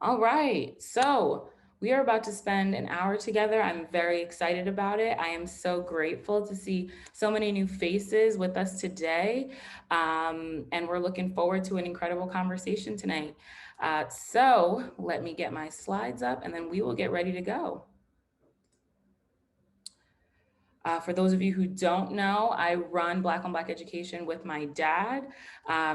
All right, so we are about to spend an hour together. I'm very excited about it. I am so grateful to see so many new faces with us today. And we're looking forward to an incredible conversation tonight. So let me get my slides up and then we will get ready to go. For those of you who don't know, I run Black on Black Education with my dad.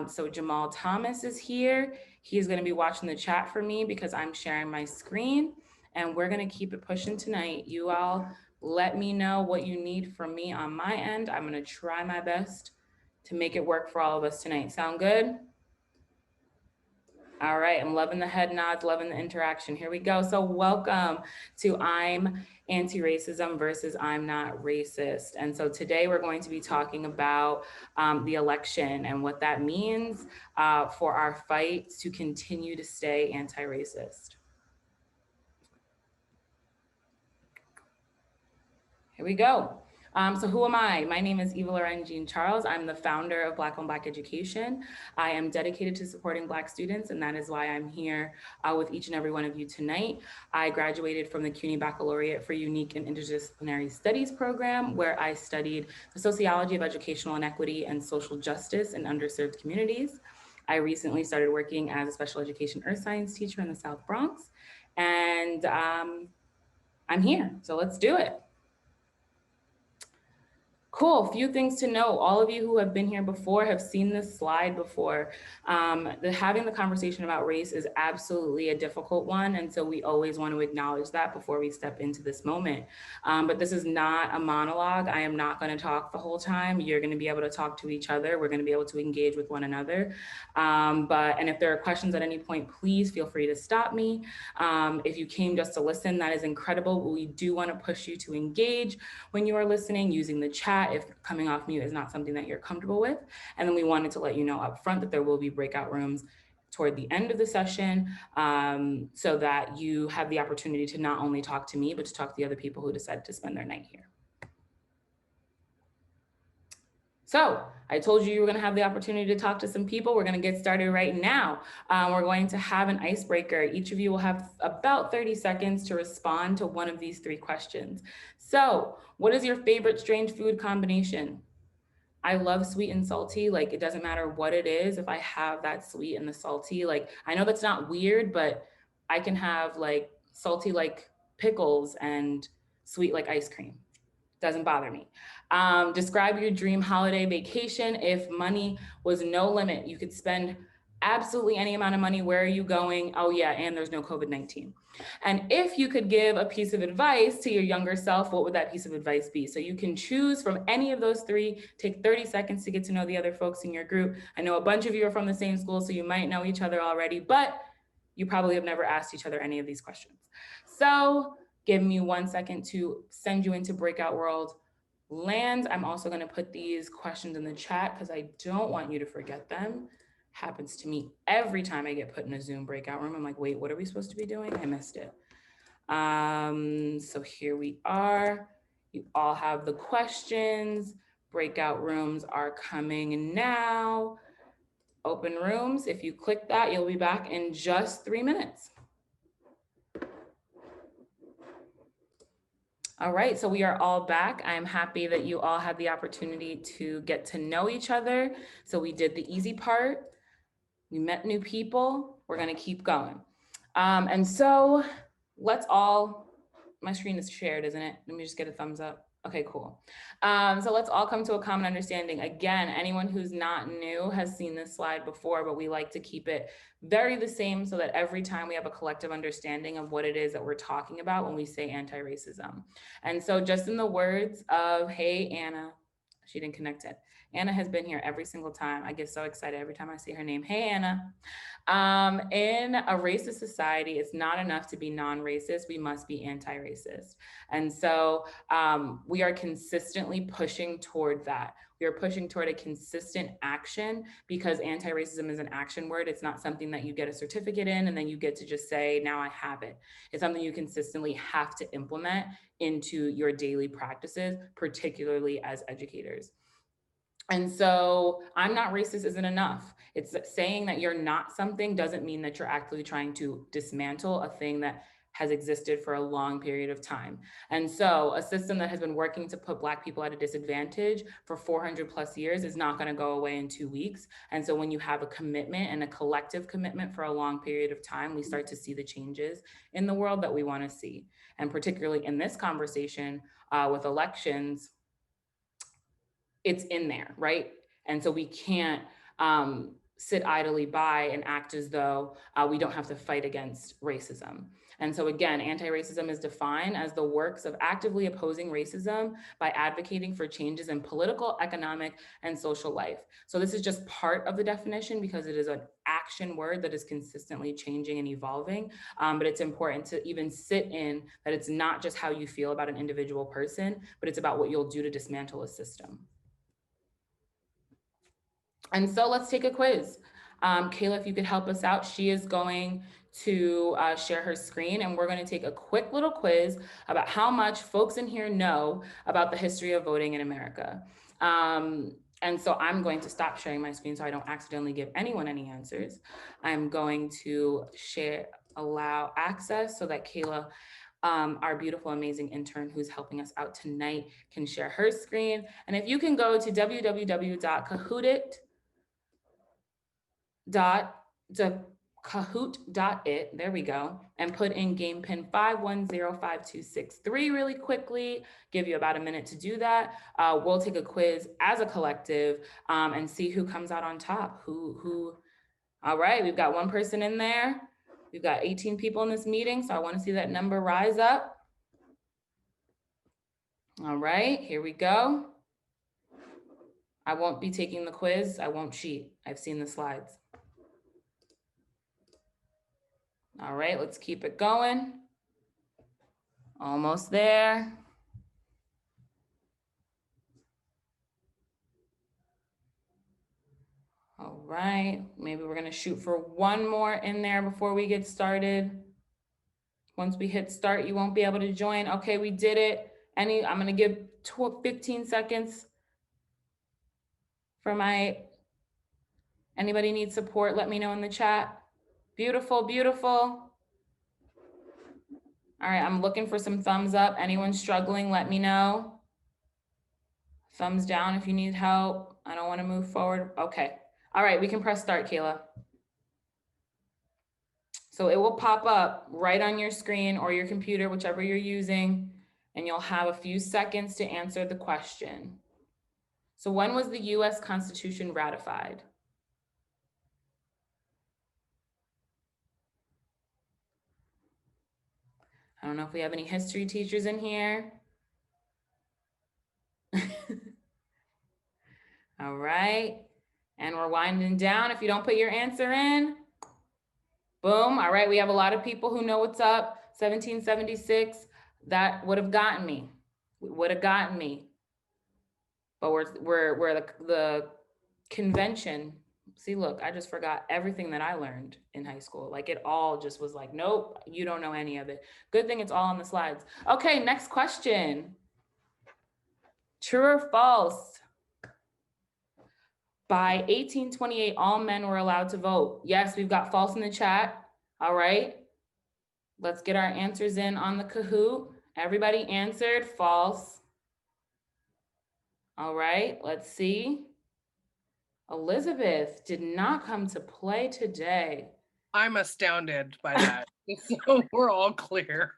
So Jamal Thomas is here. He's going to be watching the chat for me because I'm sharing my screen, and we're going to keep it pushing tonight. You all let me know what you need from me on my end. I'm going to try my best to make it work for all of us tonight. Sound good? All right, I'm loving the head nods, loving the interaction. Here we go. So welcome to I'm Anti-Racism versus I'm Not Racist. And so today we're going to be talking about the election and what that means for our fight to continue to stay anti-racist. Here we go. So who am I? My name is Eva Loren Jean Charles. I'm the founder of Black on Black Education. I am dedicated to supporting Black students, and that is why I'm here with each and every one of you tonight. I graduated from the CUNY Baccalaureate for Unique and Interdisciplinary Studies program, where I studied the sociology of educational inequity and social justice in underserved communities. I recently started working as a special education earth science teacher in the South Bronx, and I'm here, so let's do it. Cool, few things to know. All of you who have been here before have seen this slide before. Having the conversation about race is absolutely a difficult one. And so we always want to acknowledge that before we step into this moment. But this is not a monologue. I am not going to talk the whole time. You're going to be able to talk to each other. We're going to be able to engage with one another. And if there are questions at any point, please feel free to stop me. If you came just to listen, that is incredible. But we do want to push you to engage when you are listening using the chat if coming off mute is not something that you're comfortable with. And then we wanted to let you know up front that there will be breakout rooms toward the end of the session so that you have the opportunity to not only talk to me, but to talk to the other people who decided to spend their night here. So I told you were going to have the opportunity to talk to some people. We're going to get started right now. We're going to have an icebreaker. Each of you will have about 30 seconds to respond to one of these three questions. So what is your favorite strange food combination? I love sweet and salty. Like, it doesn't matter what it is. If I have that sweet and the salty, like, I know that's not weird, but I can have like salty like pickles and sweet like ice cream. Doesn't bother me. Describe your dream holiday vacation. If money was no limit, you could spend absolutely any amount of money. Where are you going? Oh yeah, and there's no COVID-19. And if you could give a piece of advice to your younger self, what would that piece of advice be? So you can choose from any of those three. Take 30 seconds to get to know the other folks in your group. I know a bunch of you are from the same school, so you might know each other already, but you probably have never asked each other any of these questions. So give me 1 second to send you into breakout world land. I'm also going to put these questions in the chat because I don't want you to forget them. Happens to me every time I get put in a Zoom breakout room. I'm like, wait, what are we supposed to be doing? I missed it. So here we are. You all have the questions. Breakout rooms are coming now. Open rooms. If you click that, you'll be back in just 3 minutes. All right, so we are all back. I'm happy that you all had the opportunity to get to know each other. So we did the easy part. We met new people. We're gonna keep going. And so let's all, my screen is shared, isn't it? Let me just get a thumbs up. Okay, cool. So let's all come to a common understanding. Again, anyone who's not new has seen this slide before, but we like to keep it very the same so that every time we have a collective understanding of what it is that we're talking about when we say anti-racism. And so just in the words of, hey, Anna, she didn't connect it. Anna has been here every single time. I get so excited every time I see her name. Hey, Anna. In a racist society, it's not enough to be non-racist. We must be anti-racist. And so we are consistently pushing toward that. We are pushing toward a consistent action because anti-racism is an action word. It's not something that you get a certificate in and then you get to just say, now I have it. It's something you consistently have to implement into your daily practices, particularly as educators. And so I'm not racist isn't enough. It's saying that you're not something doesn't mean that you're actively trying to dismantle a thing that has existed for a long period of time. And so a system that has been working to put Black people at a disadvantage for 400 plus years is not going to go away in 2 weeks. And so when you have a commitment and a collective commitment for a long period of time, we start to see the changes in the world that we want to see. And particularly in this conversation with elections, it's in there, right? And so we can't sit idly by and act as though we don't have to fight against racism. And so again, anti-racism is defined as the works of actively opposing racism by advocating for changes in political, economic, and social life. So this is just part of the definition because it is an action word that is consistently changing and evolving. But it's important to even sit in that it's not just how you feel about an individual person, but it's about what you'll do to dismantle a system. And so let's take a quiz. Kayla, if you could help us out, she is going to share her screen and we're going to take a quick little quiz about how much folks in here know about the history of voting in America. And so I'm going to stop sharing my screen so I don't accidentally give anyone any answers. I'm going to allow access so that Kayla, our beautiful, amazing intern who's helping us out tonight, can share her screen. And if you can go to www.kahoot.it, there we go, and put in game pin 5105263 really quickly, give you about a minute to do that. We'll take a quiz as a collective and see who comes out on top. All right, we've got one person in there. We've got 18 people in this meeting, so I want to see that number rise up. All right, here we go. I won't be taking the quiz. I won't cheat. I've seen the slides. All right, let's keep it going. Almost there. All right, maybe we're gonna shoot for one more in there before we get started. Once we hit start, you won't be able to join. Okay, we did it. I'm gonna give 15 seconds for anybody needs support, let me know in the chat. Beautiful, beautiful. All right, I'm looking for some thumbs up. Anyone struggling, let me know. Thumbs down if you need help. I don't wanna move forward. Okay, all right, we can press start, Kayla. So it will pop up right on your screen or your computer, whichever you're using, and you'll have a few seconds to answer the question. So when was the US Constitution ratified? I don't know if we have any history teachers in here. All right, and we're winding down. If you don't put your answer in, boom. All right, we have a lot of people who know what's up. 1776, that would have gotten me. But we're the convention. See, look, I just forgot everything that I learned in high school. Like it all just was like, nope, you don't know any of it. Good thing it's all on the slides. Okay, next question. True or false? By 1828, all men were allowed to vote. Yes, we've got false in the chat. All right. Let's get our answers in on the Kahoot. Everybody answered false. All right, let's see. Elizabeth did not come to play today. I'm astounded by that. So we're all clear.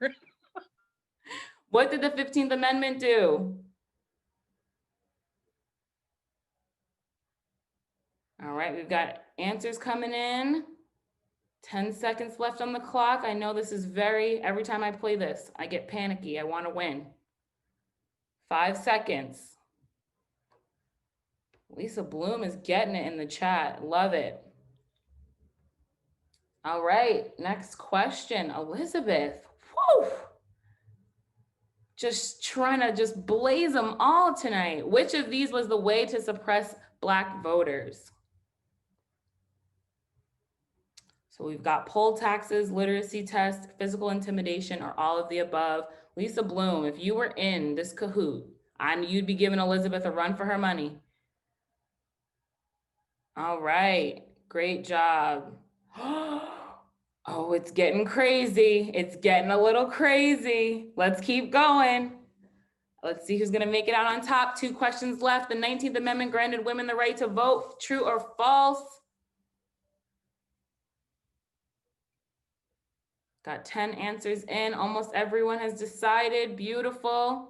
What did the 15th Amendment do? All right, we've got answers coming in. 10 seconds left on the clock. I know this is every time I play this, I get panicky. I want to win. 5 seconds. Lisa Bloom is getting it in the chat. Love it. All right, next question. Elizabeth. Whew. Just trying to just blaze them all tonight. Which of these was the way to suppress Black voters? So we've got poll taxes, literacy test, physical intimidation, or all of the above. Lisa Bloom, if you were in this Kahoot, you'd be giving Elizabeth a run for her money. All right, great job. Oh, it's getting crazy. It's getting a little crazy. Let's keep going. Let's see who's going to make it out on top. 2 questions left. The 19th Amendment granted women the right to vote. True or false? Got 10 answers in. Almost everyone has decided. Beautiful.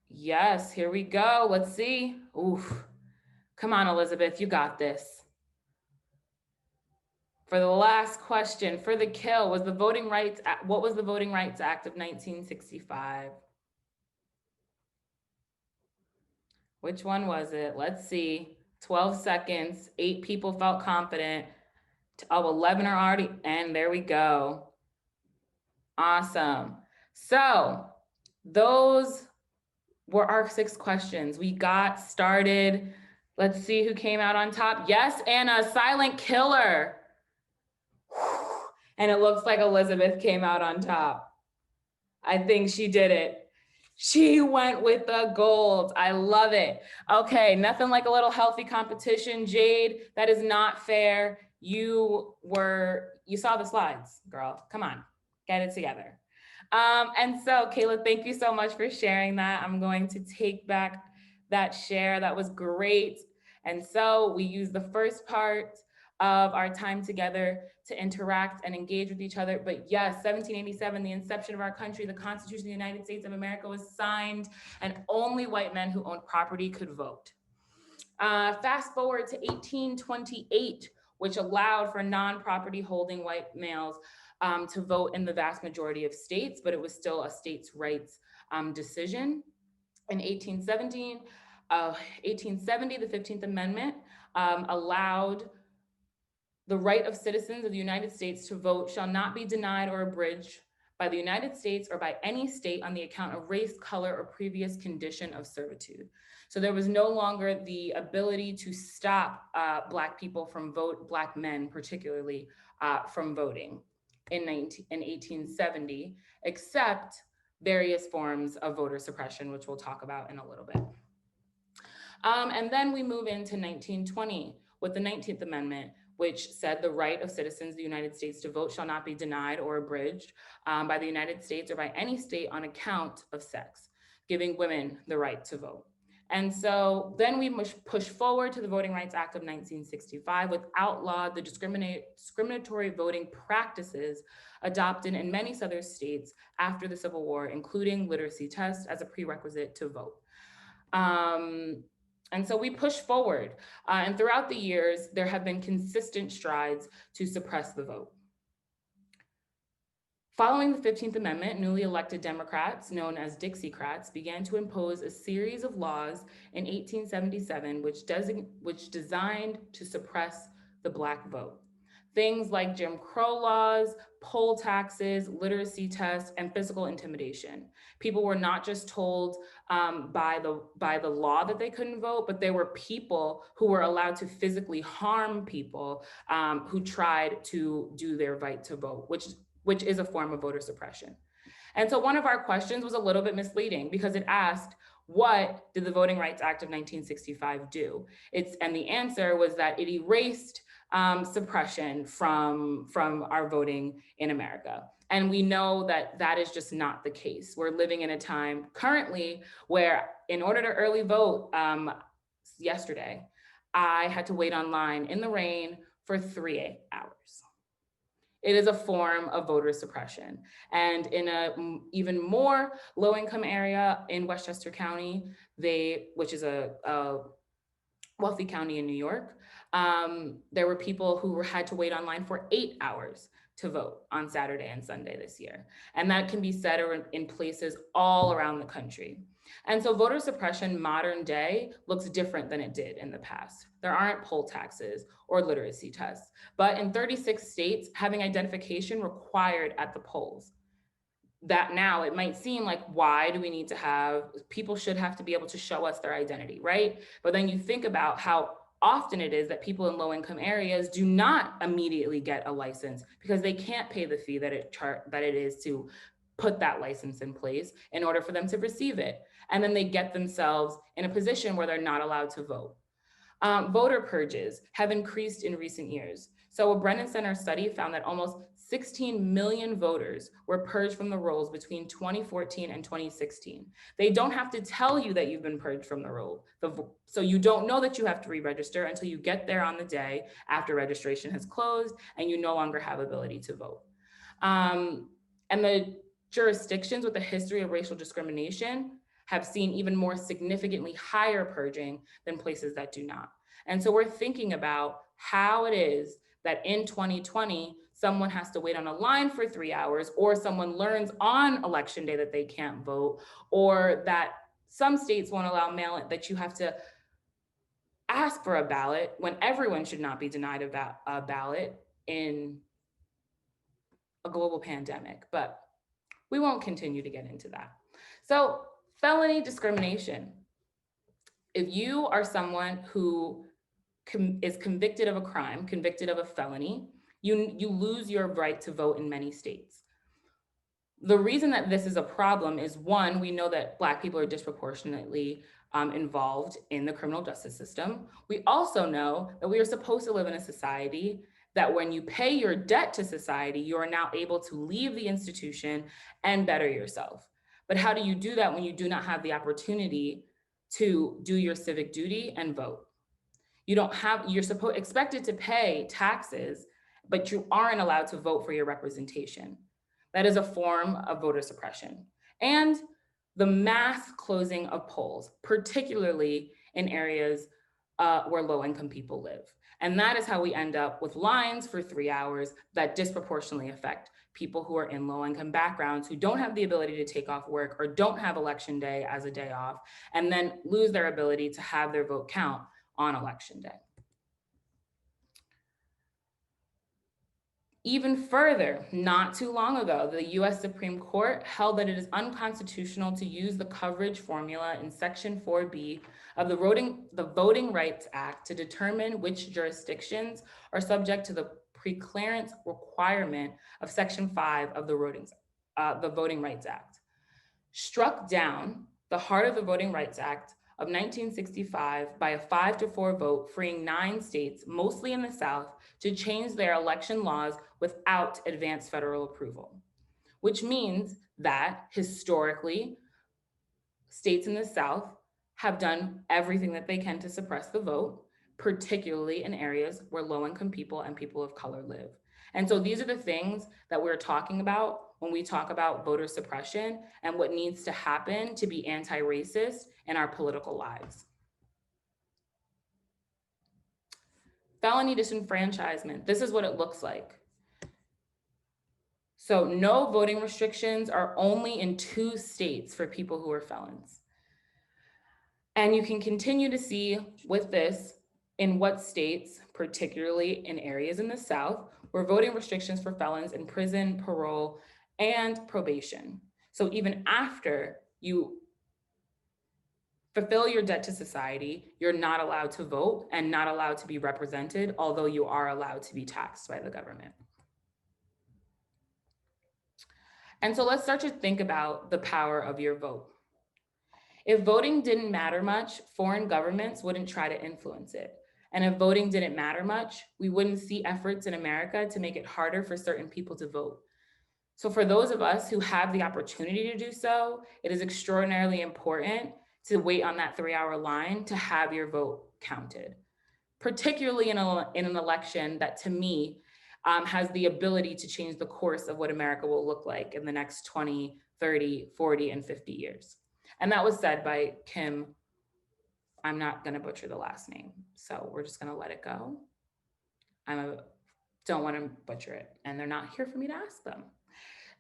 Yes, here we go. Let's see. Oof. Come on, Elizabeth, you got this. For the last question, for the kill, what was the Voting Rights Act of 1965? Which one was it? Let's see. 12 seconds. 8 people felt confident. Oh, 11 are already, and there we go. Awesome. So those were our 6 questions. We got started. Let's see who came out on top. Yes, Anna, silent killer. And it looks like Elizabeth came out on top. I think she did it. She went with the gold. I love it. Okay, nothing like a little healthy competition. Jade, that is not fair. You saw the slides, girl. Come on, get it together. And so, Kayla, thank you so much for sharing that. I'm going to take back that share. That was great. And so we use the first part of our time together to interact and engage with each other. But yes, 1787, the inception of our country, the Constitution of the United States of America was signed, and only white men who owned property could vote. Fast forward to 1828, which allowed for non-property holding white males to vote in the vast majority of states, but it was still a states' rights decision. In 1870, the 15th Amendment allowed the right of citizens of the United States to vote shall not be denied or abridged by the United States or by any state on the account of race, color, or previous condition of servitude. So there was no longer the ability to stop Black people from Black men particularly, from voting in 1870, except various forms of voter suppression, which we'll talk about in a little bit. And then we move into 1920 with the 19th Amendment, which said the right of citizens of the United States to vote shall not be denied or abridged by the United States or by any state on account of sex, giving women the right to vote. And so then we push forward to the Voting Rights Act of 1965, which outlawed the discriminatory voting practices adopted in many southern states after the Civil War, including literacy tests as a prerequisite to vote. And so we push forward. And throughout the years, there have been consistent strides to suppress the vote. Following the 15th Amendment, newly elected Democrats, known as Dixiecrats, began to impose a series of laws in 1877, which designed to suppress the Black vote. Things like Jim Crow laws, poll taxes, literacy tests, and physical intimidation. People were not just told by the law that they couldn't vote, but there were people who were allowed to physically harm people who tried to do their right to vote, which is a form of voter suppression. And so one of our questions was a little bit misleading because it asked, what did the Voting Rights Act of 1965 do? And the answer was that it erased suppression from our voting in America. And we know that that is just not the case. We're living in a time currently where in order to early vote yesterday, I had to wait online in the rain for 3 hours. It is a form of voter suppression. And in a even more low-income area in Westchester County, which is a wealthy county in New York, there were people who had to wait online for 8 hours to vote on Saturday and Sunday this year. And that can be said in places all around the country. And so voter suppression modern day looks different than it did in the past. There aren't poll taxes or literacy tests, but in 36 states, having identification required at the polls. That now it might seem like, why do we need to people should have to be able to show us their identity, right? But then you think about how often it is that people in low-income areas do not immediately get a license because they can't pay the fee that it is to put that license in place in order for them to receive it. And then they get themselves in a position where they're not allowed to vote. Voter purges have increased in recent years. So a Brennan Center study found that almost 16 million voters were purged from the rolls between 2014 and 2016. They don't have to tell you that you've been purged from the roll. So you don't know that you have to re-register until you get there on the day after registration has closed and you no longer have ability to vote. And the jurisdictions with a history of racial discrimination have seen even more significantly higher purging than places that do not. And so we're thinking about how it is that in 2020, someone has to wait on a line for 3 hours, or someone learns on election day that they can't vote, or that some states won't allow mail-in, that you have to ask for a ballot when everyone should not be denied a ballot in a global pandemic. But we won't continue to get into that. So, felony discrimination. If you are someone who is convicted of a crime, convicted of a felony, you lose your right to vote in many states. The reason that this is a problem is, one, we know that Black people are disproportionately involved in the criminal justice system. We also know that we are supposed to live in a society that when you pay your debt to society, you are now able to leave the institution and better yourself. But how do you do that when you do not have the opportunity to do your civic duty and vote? You're expected to pay taxes, but you aren't allowed to vote for your representation. That is a form of voter suppression. And the mass closing of polls, particularly in areas where low-income people live. And that is how we end up with lines for 3 hours that disproportionately affect people who are in low-income backgrounds, who don't have the ability to take off work or don't have election day as a day off, and then lose their ability to have their vote count on election day. Even further, not too long ago, the US Supreme Court held that it is unconstitutional to use the coverage formula in Section 4B of the Voting Rights Act to determine which jurisdictions are subject to the preclearance requirement of Section 5 of the Voting Rights Act. Struck down the heart of the Voting Rights Act of 1965 by a 5-4 vote, freeing 9 states, mostly in the South, to change their election laws without advanced federal approval, which means that historically, states in the South have done everything that they can to suppress the vote, particularly in areas where low-income people and people of color live. And so these are the things that we're talking about when we talk about voter suppression and what needs to happen to be anti-racist in our political lives. Felony disenfranchisement, this is what it looks like. So no voting restrictions are only in 2 states for people who are felons. And you can continue to see with this in what states, particularly in areas in the South, where voting restrictions for felons in prison, parole, and probation. So even after you fulfill your debt to society, you're not allowed to vote and not allowed to be represented, although you are allowed to be taxed by the government. And so let's start to think about the power of your vote. If voting didn't matter much, foreign governments wouldn't try to influence it. And if voting didn't matter much, we wouldn't see efforts in America to make it harder for certain people to vote. So for those of us who have the opportunity to do so, it is extraordinarily important to wait on that 3-hour line to have your vote counted, particularly in an election that, to me, has the ability to change the course of what America will look like in the next 20, 30, 40, and 50 years. And that was said by Kim. I'm not going to butcher the last name, so we're just going to let it go. Don't want to butcher it, and they're not here for me to ask them.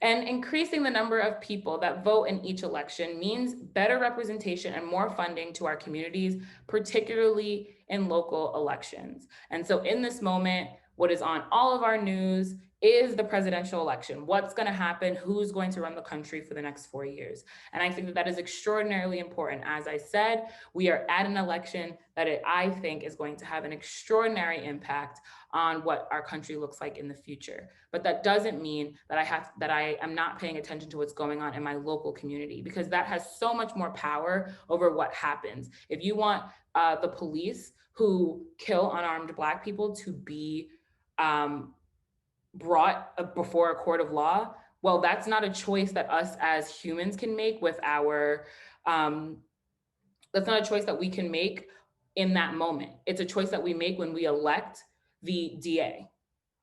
And increasing the number of people that vote in each election means better representation and more funding to our communities, particularly in local elections. And so in this moment, what is on all of our news is the presidential election. What's going to happen? Who's going to run the country for the next 4 years? And I think that that is extraordinarily important. As I said, we are at an election that I think is going to have an extraordinary impact on what our country looks like in the future. But that doesn't mean that I am not paying attention to what's going on in my local community, because that has so much more power over what happens. If you want the police who kill unarmed Black people to be brought before a court of law, well, that's not a choice that us as humans can make with our that's not a choice that we can make in that moment. It's a choice that we make when we elect the DA,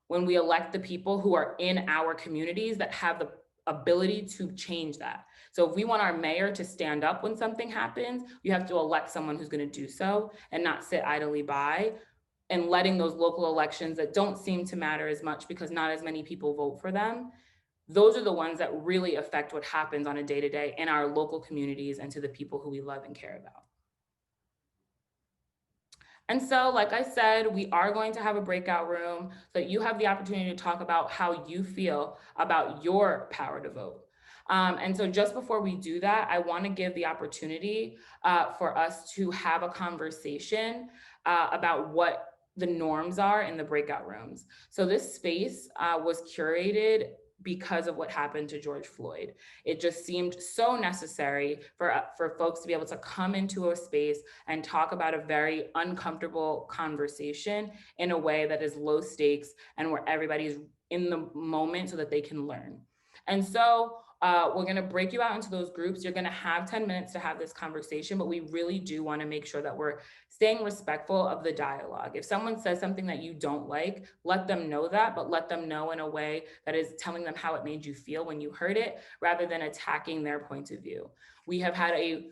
when we elect the people who are in our communities that have the ability to change that. So if we want our mayor to stand up when something happens, you have to elect someone who's going to do so and not sit idly by and letting those local elections that don't seem to matter as much because not as many people vote for them. Those are the ones that really affect what happens on a day-to-day in our local communities and to the people who we love and care about. And so, like I said, we are going to have a breakout room so that you have the opportunity to talk about how you feel about your power to vote. And so just before we do that, I want to give the opportunity for us to have a conversation about what the norms are in the breakout rooms. So this space was curated because of what happened to George Floyd. It just seemed so necessary for folks to be able to come into a space and talk about a very uncomfortable conversation in a way that is low stakes and where everybody's in the moment so that they can learn. And so we're going to break you out into those groups. You're going to have 10 minutes to have this conversation, but we really do want to make sure that we're staying respectful of the dialogue. If someone says something that you don't like, let them know that, but let them know in a way that is telling them how it made you feel when you heard it, rather than attacking their point of view. We have had a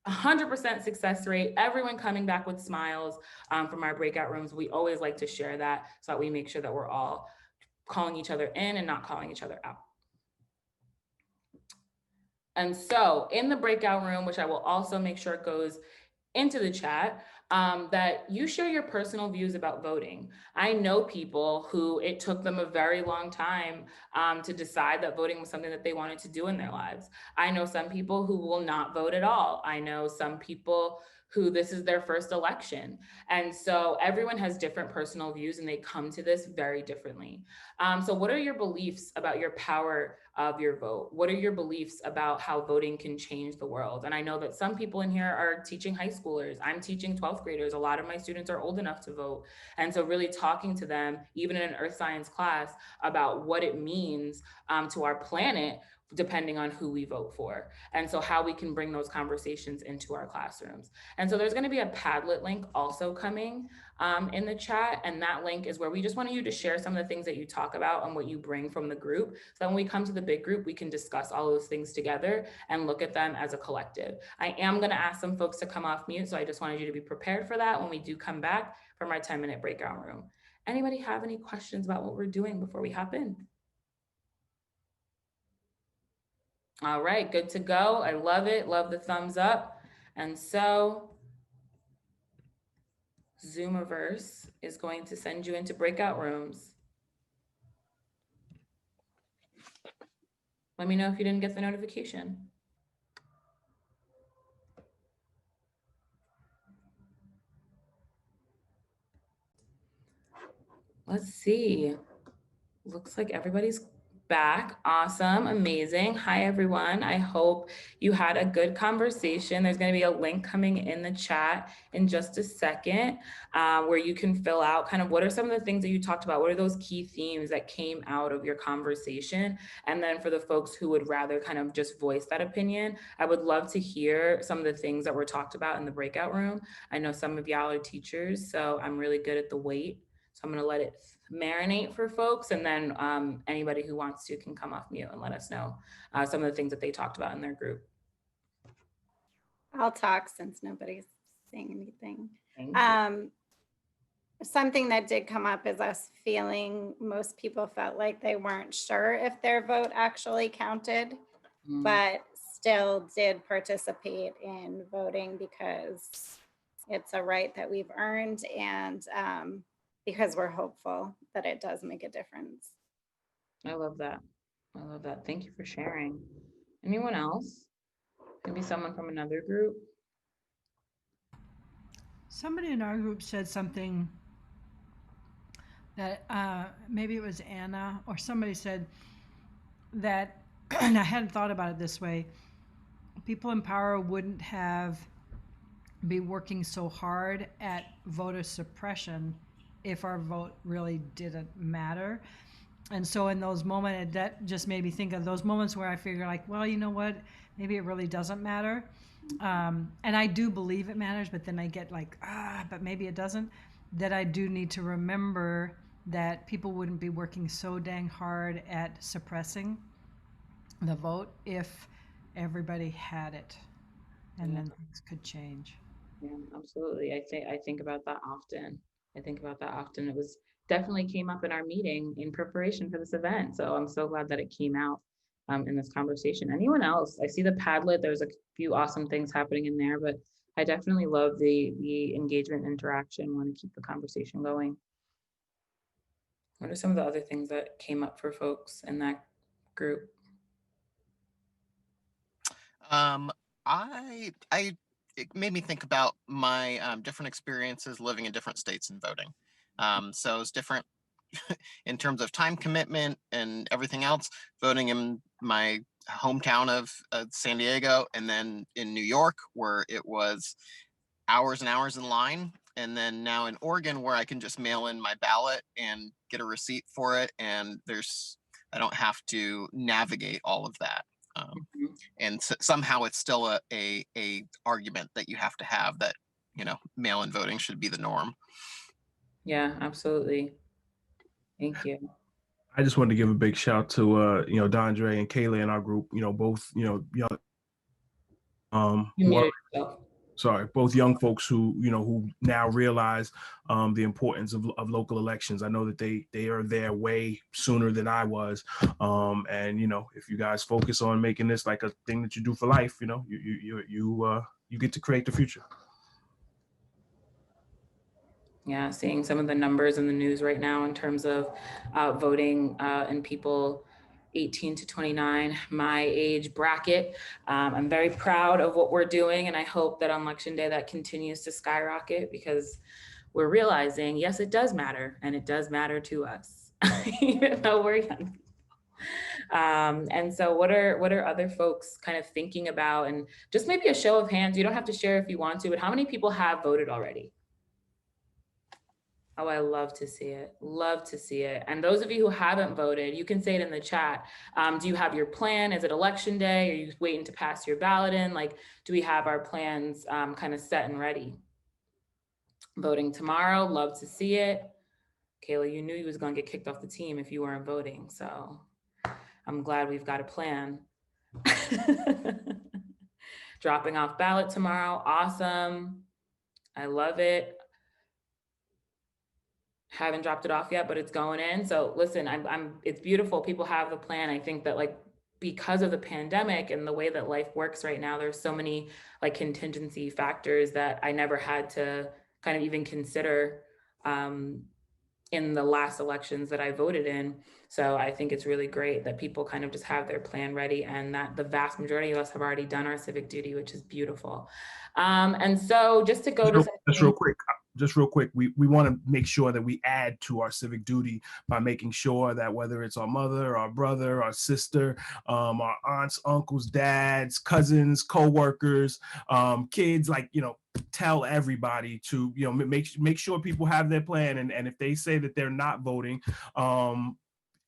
100% success rate, everyone coming back with smiles from our breakout rooms. We always like to share that so that we make sure that we're all calling each other in and not calling each other out. And so in the breakout room, which I will also make sure it goes into the chat, that you share your personal views about voting. I know people who it took them a very long time to decide that voting was something that they wanted to do in their lives. I know some people who will not vote at all. I know some people who this is their first election. And so everyone has different personal views and they come to this very differently. So what are your beliefs about your power of your vote? What are your beliefs about how voting can change the world? And I know that some people in here are teaching high schoolers. I'm teaching 12th graders. A lot of my students are old enough to vote. And so really talking to them, even in an earth science class, about what it means to our planet, depending on who we vote for. And so how we can bring those conversations into our classrooms. And so there's going to be a Padlet link also coming in the chat. And that link is where we just want you to share some of the things that you talk about and what you bring from the group. So that when we come to the big group, we can discuss all those things together and look at them as a collective. I am going to ask some folks to come off mute. So I just wanted you to be prepared for that when we do come back from our 10-minute breakout room. Anybody have any questions about what we're doing before we hop in? All right, good to go. I love it. Love the thumbs up. And so Zoomiverse is going to send you into breakout rooms. Let me know if you didn't get the notification. Let's see. Looks like everybody's back. Awesome. Amazing. Hi, everyone. I hope you had a good conversation. There's going to be a link coming in the chat in just a second where you can fill out kind of what are some of the things that you talked about? What are those key themes that came out of your conversation? And then for the folks who would rather kind of just voice that opinion, I would love to hear some of the things that were talked about in the breakout room. I know some of y'all are teachers, so I'm really good at the wait. So I'm going to let it marinate for folks, and then anybody who wants to can come off mute and let us know some of the things that they talked about in their group. I'll talk since nobody's saying anything. Thank you. Something that did come up is us feeling most people felt like they weren't sure if their vote actually counted, but still did participate in voting because it's a right that we've earned, and because we're hopeful that it does make a difference. I love that. I love that. Thank you for sharing. Anyone else? Maybe someone from another group? Somebody in our group said something that maybe it was Anna or somebody said that, and I hadn't thought about it this way, people in power wouldn't be working so hard at voter suppression if our vote really didn't matter. And so in those moments, that just made me think of those moments where I figure like, well, you know what, maybe it really doesn't matter. And I do believe it matters, but then I get like, but maybe it doesn't. That I do need to remember that people wouldn't be working so dang hard at suppressing the vote if everybody had it, and then things could change. Yeah, absolutely. I think about that often. I think about that often. It was definitely came up in our meeting in preparation for this event. So I'm so glad that it came out in this conversation. Anyone else? I see the Padlet. There's a few awesome things happening in there, but I definitely love the engagement interaction. Want to keep the conversation going. What are some of the other things that came up for folks in that group? It made me think about my different experiences living in different states and voting. So it's different in terms of time commitment and everything else, voting in my hometown of San Diego, and then in New York, where it was hours and hours in line. And then now in Oregon, where I can just mail in my ballot and get a receipt for it. And I don't have to navigate all of that. And somehow it's still a argument that you have to have that, mail-in voting should be the norm. Yeah, absolutely. Thank you. I just wanted to give a big shout to Dondre and Kayla in our group. Both young. Both young folks who now realize the importance of local elections. I know that they are there way sooner than I was, and if you guys focus on making this like a thing that you do for life, you get to create the future. Yeah, seeing some of the numbers in the news right now in terms of voting and people 18 to 29, my age bracket. I'm very proud of what we're doing, and I hope that on election day that continues to skyrocket, because we're realizing, yes, it does matter, and it does matter to us, even though we're young. And so what are other folks kind of thinking about? And just maybe a show of hands, you don't have to share if you want to, but how many people have voted already? Oh, I love to see it. Love to see it. And those of you who haven't voted, you can say it in the chat. Do you have your plan? Is it election day? Are you waiting to pass your ballot in? Like, do we have our plans kind of set and ready? Voting tomorrow, love to see it. Kayla, you knew you was gonna get kicked off the team if you weren't voting. So I'm glad we've got a plan. Dropping off ballot tomorrow, awesome. I love it. Haven't dropped it off yet, but it's going in. So listen, it's beautiful. People have the plan. I think that because of the pandemic and the way that life works right now, there's so many contingency factors that I never had to kind of even consider in the last elections that I voted in. So I think it's really great that people kind of just have their plan ready, and that the vast majority of us have already done our civic duty, which is beautiful. And so just to go just real quick, we want to make sure that we add to our civic duty by making sure that whether it's our mother, our brother, our sister, our aunts, uncles, dads, cousins, co-workers, kids, tell everybody to, make sure people have their plan. And if they say that they're not voting,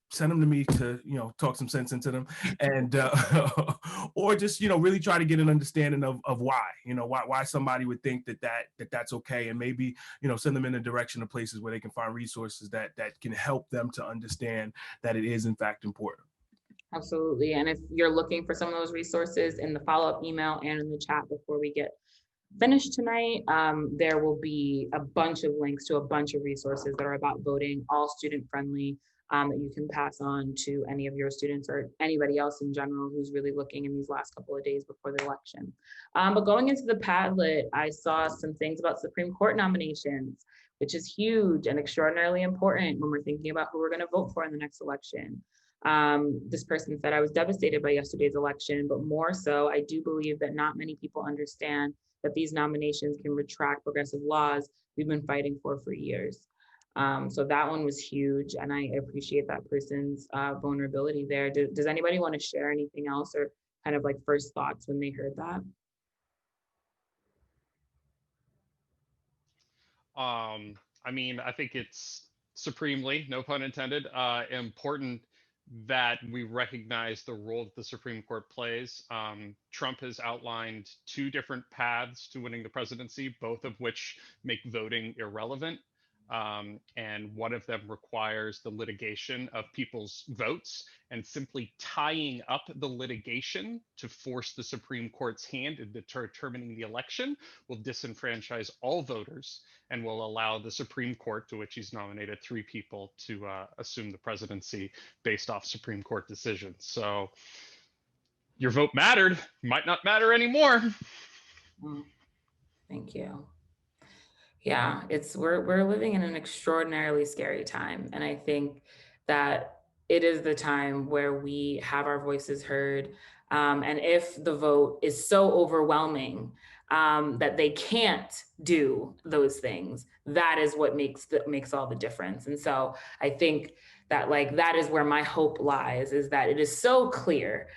send them to me to, talk some sense into them, and or just, really try to get an understanding of why, why somebody would think that's okay, and maybe, send them in the direction of places where they can find resources that can help them to understand that it is in fact important. Absolutely. And if you're looking for some of those resources in the follow-up email and in the chat before we get finished tonight, there will be a bunch of links to a bunch of resources that are about voting, all student friendly, that you can pass on to any of your students or anybody else in general who's really looking in these last couple of days before the election. But going into the Padlet, I saw some things about Supreme Court nominations, which is huge and extraordinarily important when we're thinking about who we're going to vote for in the next election. This person said, I was devastated by yesterday's election, but more so, I do believe that not many people understand that these nominations can retract progressive laws we've been fighting for years. So that one was huge, and I appreciate that person's vulnerability there. Does anybody want to share anything else or kind of like first thoughts when they heard that? I mean, I think it's supremely, no pun intended, important that we recognize the role that the Supreme Court plays. Trump has outlined two different paths to winning the presidency, both of which make voting irrelevant. And one of them requires the litigation of people's votes, and simply tying up the litigation to force the Supreme Court's hand in determining the election will disenfranchise all voters and will allow the Supreme Court, to which he's nominated 3 people, to assume the presidency based off Supreme Court decisions. So your vote mattered, might not matter anymore. Thank you. Yeah, we're living in an extraordinarily scary time, and I think that it is the time where we have our voices heard. And if the vote is so overwhelming that they can't do those things, that is what makes all the difference. And so I think that that is where my hope lies, is that it is so clear,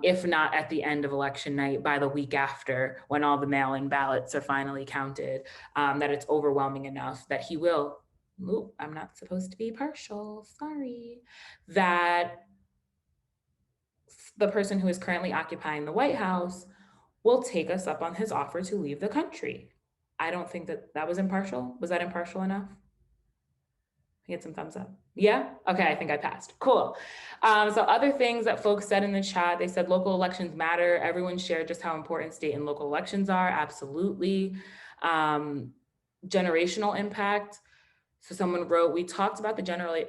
if not at the end of election night, by the week after, when all the mail-in ballots are finally counted, that it's overwhelming enough that he will, I'm not supposed to be partial, sorry, that the person who is currently occupying the White House will take us up on his offer to leave the country. I don't think that was impartial. Was that impartial enough? Get some thumbs up. Yeah? Okay, I think I passed. Cool. So other things that folks said in the chat, they said local elections matter. Everyone shared just how important state and local elections are. Absolutely. Generational impact. So someone wrote, we talked about the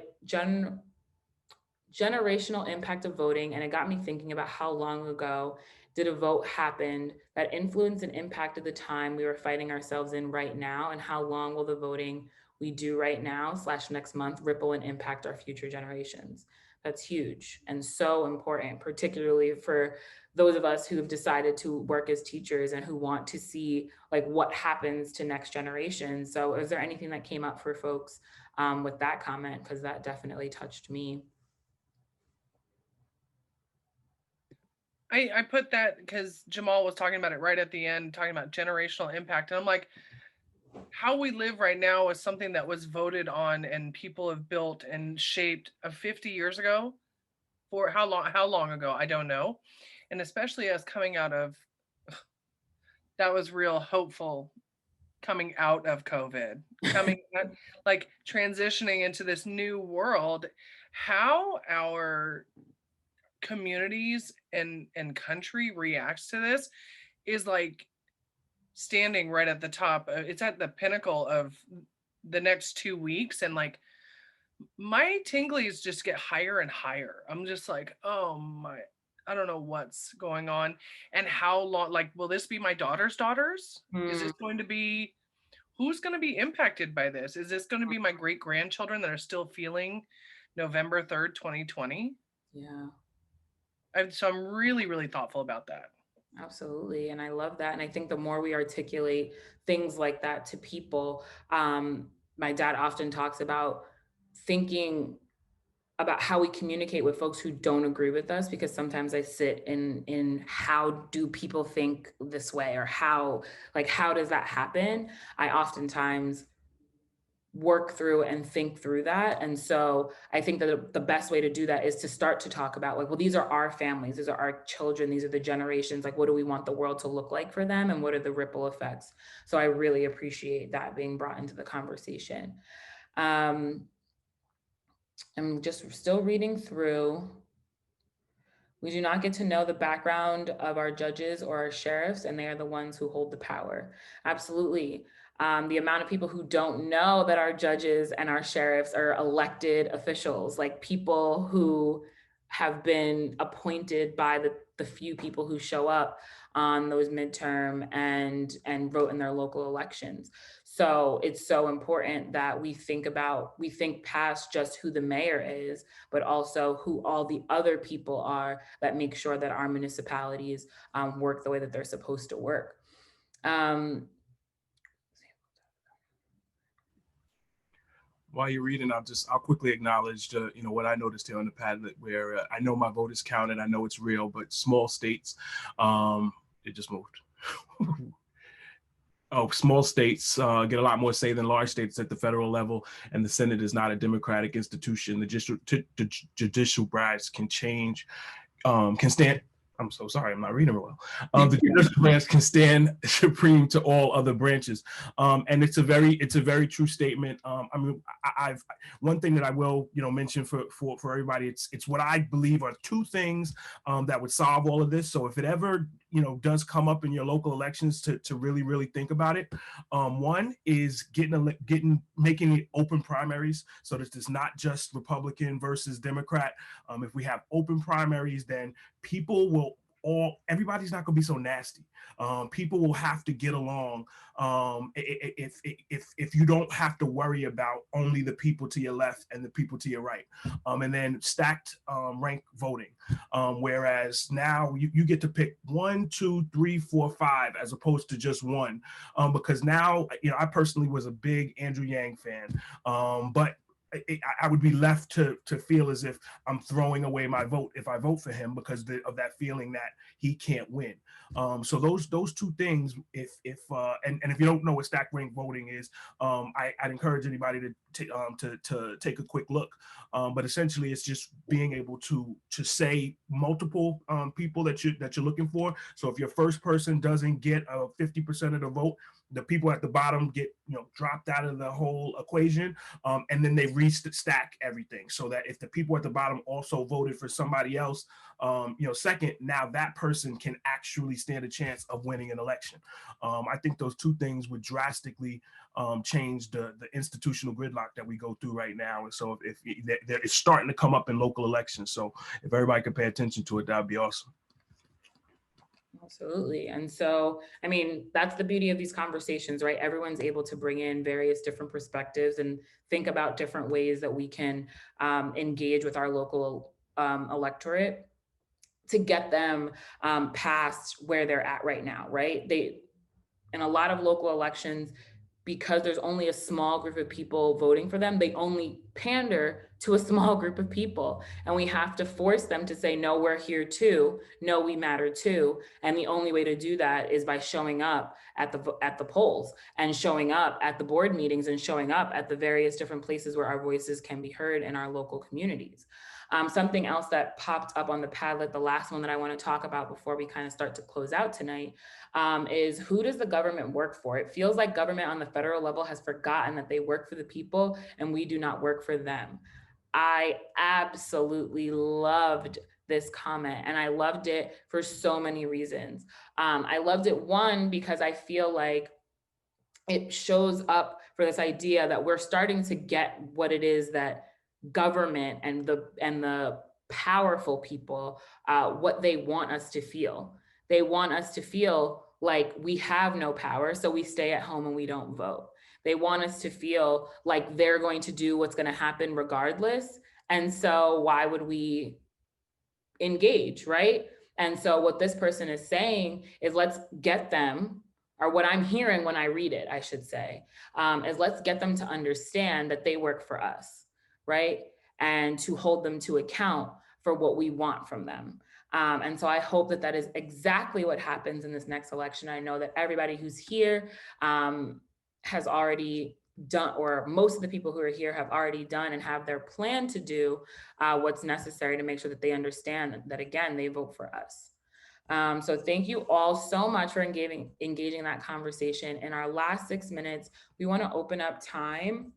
generational impact of voting, and it got me thinking about how long ago did a vote happen that influenced and impacted the time we were fighting ourselves in right now, and how long will the voting we do right now / next month ripple and impact our future generations. That's huge and so important, particularly for those of us who have decided to work as teachers and who want to see what happens to next generation. So is there anything that came up for folks with that comment? Because that definitely touched me. I put that because Jamal was talking about it right at the end, talking about generational impact. And I'm like, how we live right now is something that was voted on and people have built and shaped 50 years ago. For how long ago? I don't know. And especially as coming out of, that was real hopeful, coming out of COVID, transitioning into this new world, how our communities and country reacts to this is standing right at the top. It's at the pinnacle of the next 2 weeks, and my tinglies just get higher and higher. I'm just oh my, I don't know what's going on and how long. Will this be my daughter's daughters? Is this going to be, who's going to be impacted by this? Is this going to be my great grandchildren that are still feeling November 3rd, 2020? Yeah. So I'm really, really thoughtful about that. Absolutely. And I love that. And I think the more we articulate things like that to people, my dad often talks about thinking about how we communicate with folks who don't agree with us, because sometimes I sit in how do people think this way, or how does that happen? I oftentimes work through and think through that. And so I think that the best way to do that is to start to talk about well, these are our families, these are our children, these are the generations, what do we want the world to look like for them, and what are the ripple effects? So I really appreciate that being brought into the conversation. I'm just still reading through. We do not get to know the background of our judges or our sheriffs, and they are the ones who hold the power. Absolutely. The amount of people who don't know that our judges and our sheriffs are elected officials, people who have been appointed by the few people who show up on those midterm and vote in their local elections. So it's so important that we think past just who the mayor is, but also who all the other people are that make sure that our municipalities work the way that they're supposed to work. While you're reading, I'll quickly acknowledge what I noticed here on the Padlet, where I know my vote is counted, I know it's real, but small states, it just moved. Oh, small states get a lot more say than large states at the federal level, and the Senate is not a democratic institution. The judicial branch can change, can stand. I'm so sorry, I'm not reading it well. The judicial branch can stand supreme to all other branches, and it's a very true statement. I mean, I've one thing that I will mention for everybody. It's what I believe are two things that would solve all of this. So if it ever does come up in your local elections, to really think about it. One is making it open primaries, so that it's not just Republican versus Democrat. If we have open primaries, then people will everybody's not going to be so nasty. People will have to get along. If you don't have to worry about only the people to your left and the people to your right, and then stacked rank voting, whereas now you get to pick 1, 2, 3, 4, 5 as opposed to just one, because now I personally was a big Andrew Yang fan, but I would be left to feel as if I'm throwing away my vote if I vote for him because of that feeling that he can't win. So those two things, if you don't know what stack rank voting is, I'd encourage anybody to take a quick look. But essentially, it's just being able to say multiple people that you're looking for. So if your first person doesn't get 50% of the vote, the people at the bottom get dropped out of the whole equation, and then they restack everything, so that if the people at the bottom also voted for somebody else second, now that person can actually stand a chance of winning an election. I think those two things would drastically change the institutional gridlock that we go through right now. And so if it's starting to come up in local elections, so if everybody could pay attention to it, that would be awesome. Absolutely. And so, I mean, that's the beauty of these conversations, right? Everyone's able to bring in various different perspectives and think about different ways that we can engage with our local electorate to get them past where they're at right now, right? In a lot of local elections, because there's only a small group of people voting for them, they only pander to a small group of people. And we have to force them to say, no, we're here too. No, we matter too. And the only way to do that is by showing up at the polls and showing up at the board meetings and showing up at the various different places where our voices can be heard in our local communities. Something else that popped up on the Padlet, the last one that I want to talk about before we kind of start to close out tonight, is who does the government work for? It feels like government on the federal level has forgotten that they work for the people and we do not work for them. I absolutely loved this comment, and I loved it for so many reasons. I loved it, one, because I feel like it shows up for this idea that we're starting to get what it is that government and the powerful people, what they want us to feel. They want us to feel like we have no power, so we stay at home and we don't vote. They want us to feel like they're going to do what's going to happen regardless. And so why would we engage, right? And so what this person is saying is, let's get them, or what I'm hearing when I read it, I should say, is let's get them to understand that they work for us, right? And to hold them to account for what we want from them. And so I hope that that is exactly what happens in this next election. I know that everybody who's here has already done, or most of the people who are here have already done and have their plan to do what's necessary to make sure that they understand that, again, they vote for us. So thank you all so much for engaging in that conversation. In our last 6 minutes, we want to open up time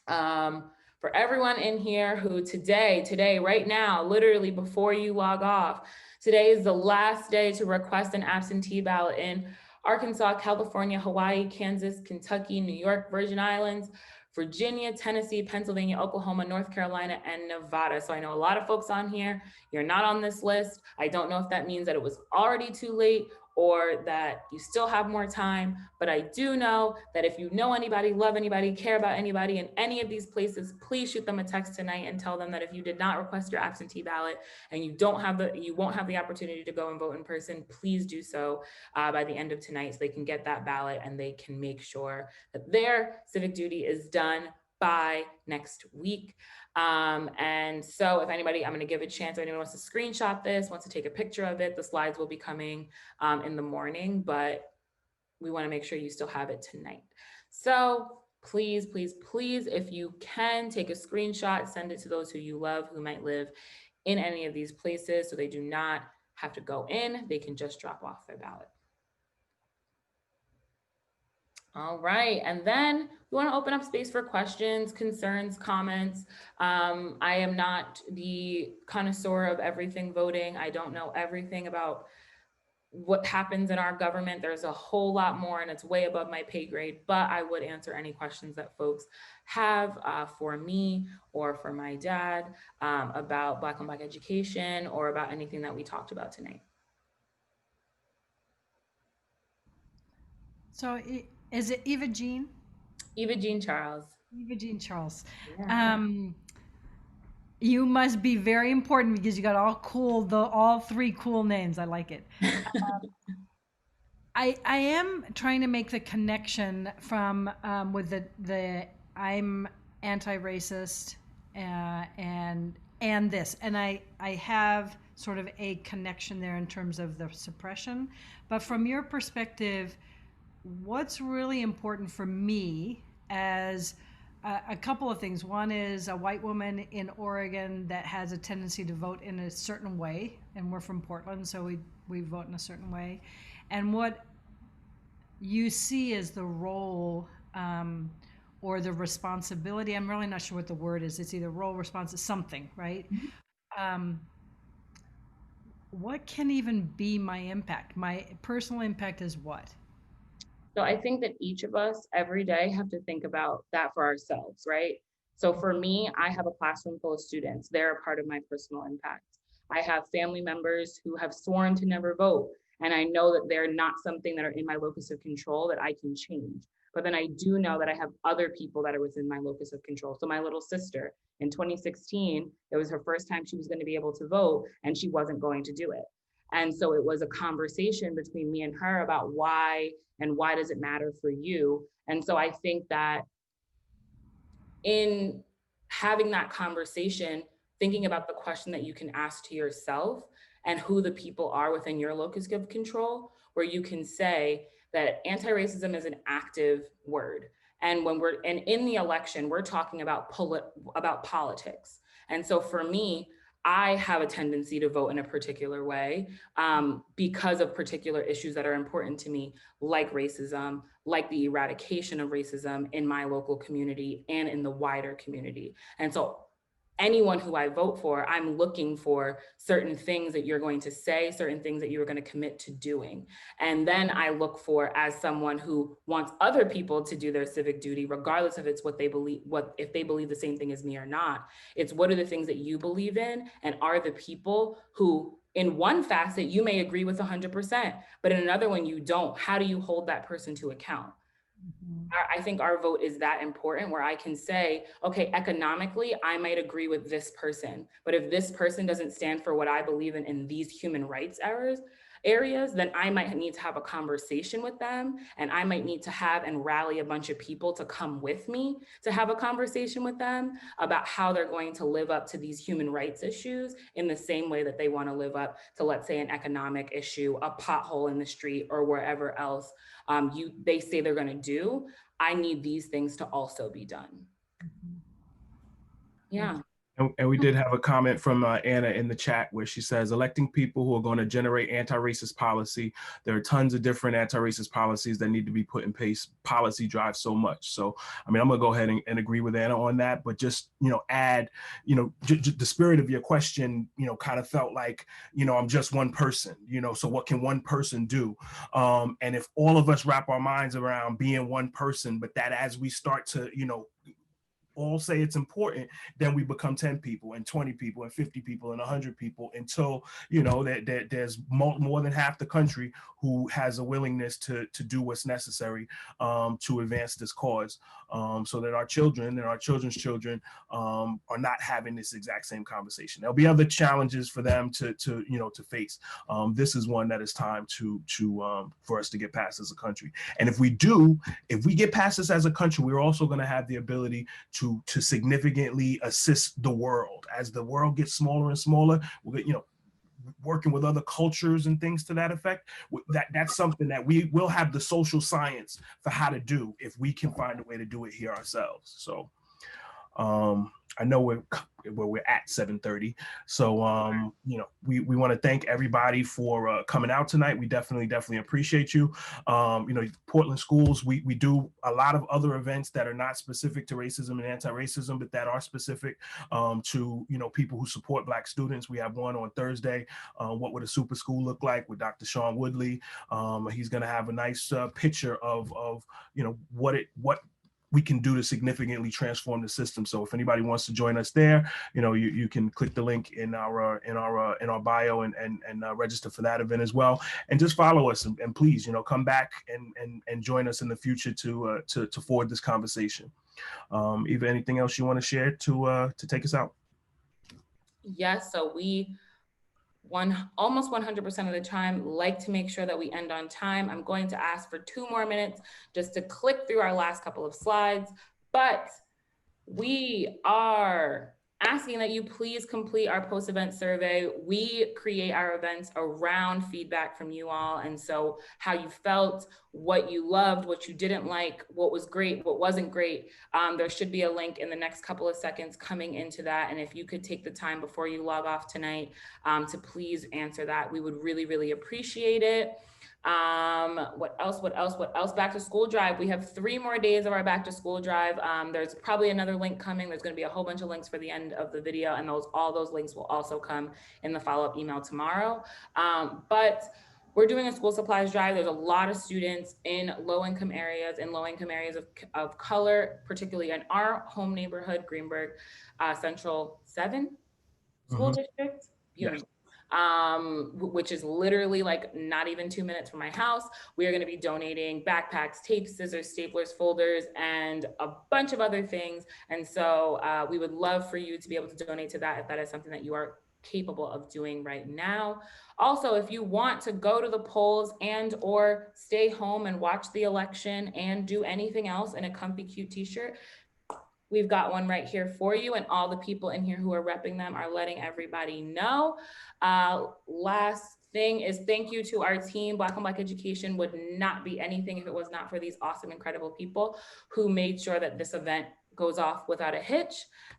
for everyone in here who today, right now, literally before you log off, today is the last day to request an absentee ballot in Arkansas, California, Hawaii, Kansas, Kentucky, New York, Virgin Islands, Virginia, Tennessee, Pennsylvania, Oklahoma, North Carolina, and Nevada. So I know a lot of folks on here, you're not on this list. I don't know if that means that it was already too late or that you still have more time, but I do know that if you know anybody, love anybody, care about anybody in any of these places, please shoot them a text tonight and tell them that if you did not request your absentee ballot and you won't have the opportunity to go and vote in person, please do so by the end of tonight so they can get that ballot and they can make sure that their civic duty is done by next week. And so if anybody, I'm going to give a chance, if anyone wants to screenshot this, wants to take a picture of it, the slides will be coming in the morning, but we want to make sure you still have it tonight. So please, please, please, if you can, take a screenshot, send it to those who you love, who might live in any of these places, so they do not have to go in, they can just drop off their ballot. All right, and then we want to open up space for questions, concerns, comments. I am not the connoisseur of everything voting. I don't know everything about what happens in our government. There's a whole lot more and it's way above my pay grade, but I would answer any questions that folks have for me or for my dad about Black on Black education or about anything that we talked about tonight. So is it Eva Jean? Eva Jean Charles. Eva Jean Charles. Yeah. You must be very important because you got all three cool names. I like it. I am trying to make the connection from with the I'm anti-racist and this, and I have sort of a connection there in terms of the suppression. But from your perspective, what's really important for me as a couple of things. One is a white woman in Oregon that has a tendency to vote in a certain way, and we're from Portland, so we vote in a certain way. And what you see as the role or the responsibility, I'm really not sure what the word is. It's either role, response, something, right? Mm-hmm. What can even be my impact? My personal impact is what? So I think that each of us every day have to think about that for ourselves, right? So for me, I have a classroom full of students. They're a part of my personal impact. I have family members who have sworn to never vote. And I know that they're not something that are in my locus of control that I can change. But then I do know that I have other people that are within my locus of control. So my little sister in 2016, it was her first time she was going to be able to vote and she wasn't going to do it. And so it was a conversation between me and her about why and why does it matter for you? And so I think that in having that conversation, thinking about the question that you can ask to yourself and who the people are within your locus of control, where you can say that anti-racism is an active word. And when and in the election, we're talking about politics. And so for me, I have a tendency to vote in a particular way because of particular issues that are important to me, like racism, like the eradication of racism in my local community and in the wider community. And so anyone who I vote for, I'm looking for certain things that you're going to say, certain things that you're going to commit to doing. And then I look for, as someone who wants other people to do their civic duty, regardless if it's what they believe, if they believe the same thing as me or not, it's what are the things that you believe in, and are the people who, in one facet, you may agree with 100%, but in another one you don't. How do you hold that person to account? I think our vote is that important, where I can say, okay, economically, I might agree with this person, but if this person doesn't stand for what I believe in these human rights areas, then I might need to have a conversation with them, and I might need to have and rally a bunch of people to come with me to have a conversation with them about how they're going to live up to these human rights issues in the same way that they want to live up to, let's say, an economic issue, a pothole in the street, or wherever else they say they're going to do. I need these things to also be done. Yeah. And we did have a comment from Anna in the chat where she says, electing people who are going to generate anti-racist policy. There are tons of different anti-racist policies that need to be put in place. Policy drives so much. So, I mean, I'm going to go ahead and agree with Anna on that, but just, add, the spirit of your question, kind of felt like, I'm just one person, so what can one person do? And if all of us wrap our minds around being one person, but that as we start to, all say it's important, then we become 10 people and 20 people and 50 people and 100 people until, that there's more than half the country who has a willingness to do what's necessary to advance this cause, so that our children and our children's children are not having this exact same conversation. There'll be other challenges for them to face. This is one that is time for us to get past as a country. And if we get past this as a country, we're also going to have the ability to to significantly assist the world. As the world gets smaller and smaller, working with other cultures and things to that effect, that's something that we will have the social science for how to do if we can find a way to do it here ourselves. So I know we're at 7:30. So, we want to thank everybody for coming out tonight. We definitely appreciate you. Portland schools, we do a lot of other events that are not specific to racism and anti-racism, but that are specific to, people who support Black students. We have one on Thursday. What would a super school look like, with Dr. Sean Woodley? He's going to have a nice picture of what we can do to significantly transform the system. So if anybody wants to join us there, you can click the link in our bio and register for that event as well. And just follow us, and please, come back and join us in the future to forward this conversation. Eva, anything else you want to share to take us out? Yes. So we almost 100% of the time like to make sure that we end on time. I'm going to ask for 2 more minutes just to click through our last couple of slides, but we are asking that you please complete our post-event survey. We create our events around feedback from you all. And so how you felt, what you loved, what you didn't like, what was great, what wasn't great. There should be a link in the next couple of seconds coming into that. And if you could take the time before you log off tonight to please answer that, we would really appreciate it. What else? Back to school drive. We have 3 more days of our back to school drive. There's probably another link coming. There's going to be a whole bunch of links for the end of the video, and all those links will also come in the follow-up email tomorrow. But we're doing a school supplies drive. There's a lot of students in low-income areas of color, particularly in our home neighborhood, Greenberg Central 7 school district. Beautiful. Which is literally like not even 2 minutes from my house. We are going to be donating backpacks, tape, scissors, staplers, folders, and a bunch of other things. And so we would love for you to be able to donate to that if that is something that you are capable of doing right now. Also, if you want to go to the polls and or stay home and watch the election and do anything else in a comfy, cute t-shirt, we've got one right here for you, and all the people in here who are repping them are letting everybody know. Last thing is thank you to our team. Black on Black Education would not be anything if it was not for these awesome, incredible people who made sure that this event goes off without a hitch.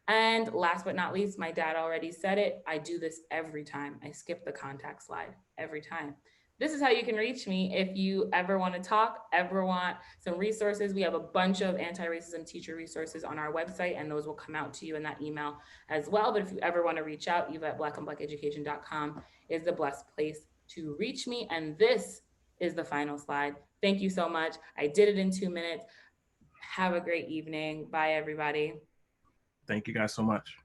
And last but not least, my dad already said it, I do this every time. I skip the contact slide every time. This is how you can reach me if you ever want to talk, ever want some resources. We have a bunch of anti-racism teacher resources on our website, and those will come out to you in that email as well. But if you ever want to reach out, eva@blackandblackeducation.com is the best place to reach me. And this is the final slide. Thank you so much. I did it in 2 minutes. Have a great evening. Bye, everybody. Thank you guys so much.